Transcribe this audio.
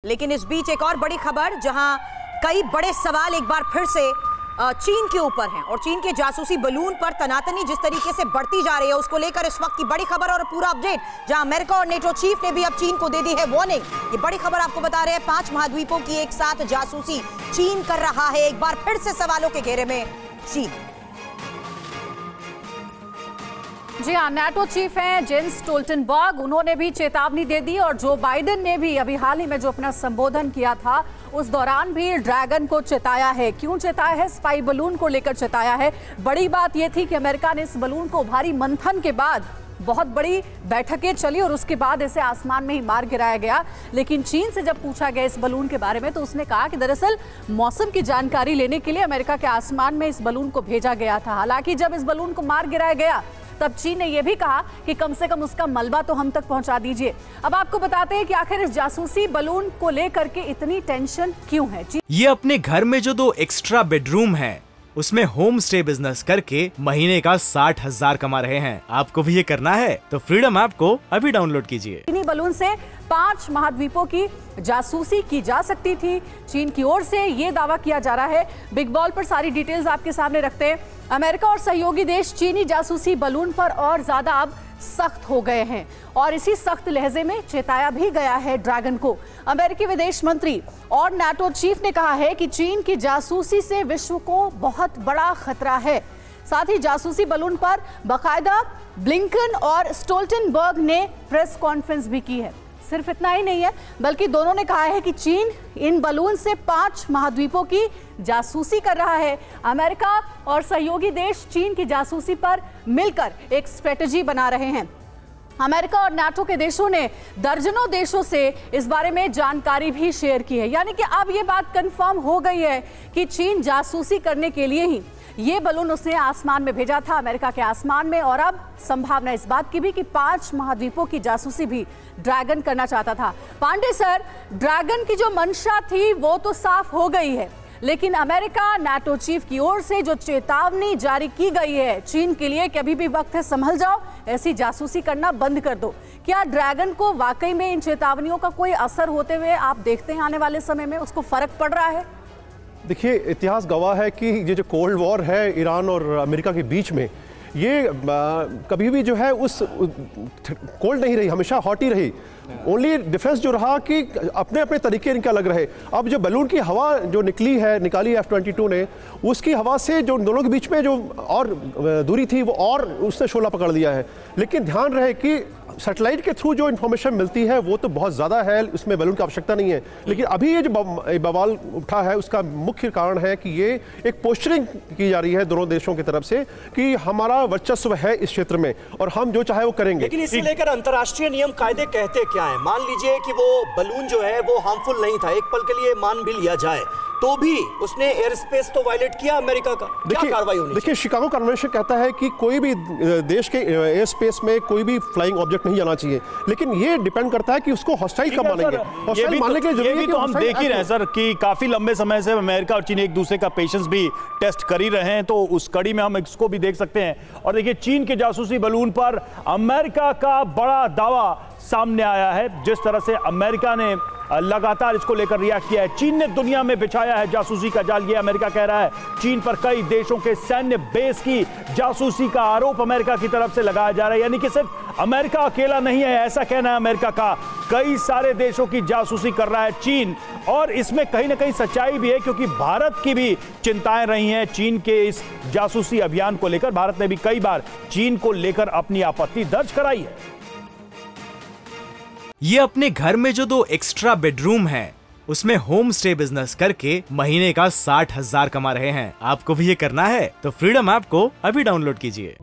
लेकिन इस बीच एक और बड़ी खबर जहां कई बड़े सवाल एक बार फिर से चीन के ऊपर हैं और चीन के जासूसी बलून पर तनातनी जिस तरीके से बढ़ती जा रही है उसको लेकर इस वक्त की बड़ी खबर और पूरा अपडेट जहां अमेरिका और नेटो चीफ ने भी अब चीन को दे दी है वार्निंग। ये बड़ी खबर आपको बता रहे हैं 5 महाद्वीपों की एक साथ जासूसी चीन कर रहा है। एक बार फिर से सवालों के घेरे में चीन। जी हाँ, नाटो चीफ हैं जेंस स्टोल्टनबर्ग, उन्होंने भी चेतावनी दे दी और जो बाइडेन ने भी अभी हाल ही में जो अपना संबोधन किया था उस दौरान भी ड्रैगन को चेताया है। क्यों चेताया है? स्पाई बलून को लेकर चेताया है। बड़ी बात यह थी कि अमेरिका ने इस बलून को भारी मंथन के बाद बहुत बड़ी बैठकें चली और उसके बाद इसे आसमान में ही मार गिराया गया। लेकिन चीन से जब पूछा गया इस बलून के बारे में तो उसने कहा कि दरअसल मौसम की जानकारी लेने के लिए अमेरिका के आसमान में इस बलून को भेजा गया था। हालांकि जब इस बलून को मार गिराया गया तब चीन ने यह भी कहा कि कम से कम उसका मलबा तो हम तक पहुंचा दीजिए। अब आपको बताते हैं कि आखिर इस जासूसी बलून को लेकर के इतनी टेंशन क्यों है। ये अपने घर में जो 2 एक्स्ट्रा बेडरूम हैं, उसमें होम स्टे बिजनेस करके महीने का 60,000 कमा रहे हैं। आपको भी ये करना है तो फ्रीडम ऐप को अभी डाउनलोड कीजिए। चीनी बलून से 5 महाद्वीपों की जासूसी की जा सकती थी, चीन की ओर से ये दावा किया जा रहा है। बिग बॉल पर सारी डिटेल्स आपके सामने रखते हैं। अमेरिका और सहयोगी देश चीनी जासूसी बलून पर और ज्यादा अब सख्त हो गए हैं और इसी सख्त लहजे में चेताया भी गया है ड्रैगन को। अमेरिकी विदेश मंत्री और नाटो चीफ ने कहा है कि चीन की जासूसी से विश्व को बहुत बड़ा खतरा है। साथ ही जासूसी बलून पर बाकायदा ब्लिंकन और स्टोल्टनबर्ग ने प्रेस कॉन्फ्रेंस भी की है। सिर्फ इतना ही नहीं है बल्कि दोनों ने कहा है कि चीन इन बलून से 5 महाद्वीपों की जासूसी कर रहा है। अमेरिका और सहयोगी देश चीन की जासूसी पर मिलकर एक स्ट्रेटजी बना रहे हैं। अमेरिका और नाटो के देशों ने दर्जनों देशों से इस बारे में जानकारी भी शेयर की है। यानी कि अब ये बात कंफर्म हो गई है कि चीन जासूसी करने के लिए ही ये बलून उसने आसमान में भेजा था, अमेरिका के आसमान में। और अब संभावना इस बात की भी कि 5 महाद्वीपों की जासूसी भी ड्रैगन करना चाहता था। पांडे सर, ड्रैगन की जो मंशा थी वो तो साफ हो गई है, लेकिन अमेरिका नाटो चीफ की ओर से जो चेतावनी जारी की गई है चीन के लिए कि अभी भी वक्त है, संभल जाओ, ऐसी जासूसी करना बंद कर दो। क्या ड्रैगन को वाकई में इन चेतावनियों का कोई असर होते हुए आप देखते हैं आने वाले समय में, उसको फर्क पड़ रहा है? देखिए, इतिहास गवाह है कि ये जो कोल्ड वॉर है ईरान और अमेरिका के बीच में, ये कभी भी जो है उस कोल्ड नहीं रही, हमेशा हॉट ही रही। ओनली डिफरेंस जो रहा कि अपने अपने तरीके इनका अलग रहे। अब जो बैलून की हवा जो निकाली F-22 ने, उसकी हवा से जो दोनों के बीच में जो और दूरी थी वो और उसने शोला पकड़ लिया है। लेकिन ध्यान रहे कि सैटेलाइट के थ्रू जो इन्फॉर्मेशन मिलती है वो तो बहुत ज़्यादा है, उसमें बैलून की आवश्यकता नहीं है। लेकिन अभी ये जो बवाल उठा है उसका मुख्य कारण है कि ये एक पोस्चरिंग की जा रही है दोनों देशों की तरफ से कि हमारा वर्चस्व है इस क्षेत्र में और हम जो चाहे वो करेंगे। लेकिन इससे लेकर अंतर्राष्ट्रीय नियम कायदे कहते क्या है? मान लीजिए कि वो बलून जो है वो हार्मफुल नहीं था, एक पल के लिए मान भी लिया जाए, तो भी उसने एयर स्पेस तो वायलेट किया अमेरिका का। क्या कार्रवाई होनी? देखिए, शिकागो कन्वेंशन कहता है कि कोई भी देश के एयर स्पेस में कोई भी फ्लाइंग ऑब्जेक्ट नहीं जाना चाहिए, लेकिन ये डिपेंड करता है कि उसको हॉस्टाइल कब मानेंगे। ये भी तो हम देख ही रहे हैं सर कि काफी लंबे समय से अमेरिका और चीन एक दूसरे का पेशेंस भी टेस्ट कर ही रहे हैं, तो उस कड़ी में हम इसको भी देख सकते हैं। और देखिए, चीन के जासूसी बलून पर अमेरिका का बड़ा दावा सामने आया है। जिस तरह से अमेरिका ने लगातार इसको लेकर रिएक्ट किया है, चीन ने दुनिया में बिछाया है जासूसी का जाल। ये अमेरिका कह रहा है चीन पर कई देशों के सैन्य बेस की जासूसी का आरोप अमेरिका की तरफ से लगाया जा रहा है। यानी कि सिर्फ अमेरिका अकेला नहीं है, ऐसा कहना है अमेरिका का, कई सारे देशों की जासूसी कर रहा है चीन। और इसमें कहीं ना कहीं सच्चाई भी है क्योंकि भारत की भी चिंताएं रही हैं चीन के इस जासूसी अभियान को लेकर। भारत ने भी कई बार चीन को लेकर अपनी आपत्ति दर्ज कराई है। ये अपने घर में जो 2 एक्स्ट्रा बेडरूम हैं, उसमें होम स्टे बिजनेस करके महीने का 60,000 कमा रहे हैं। आपको भी ये करना है तो फ्रीडम ऐप को अभी डाउनलोड कीजिए।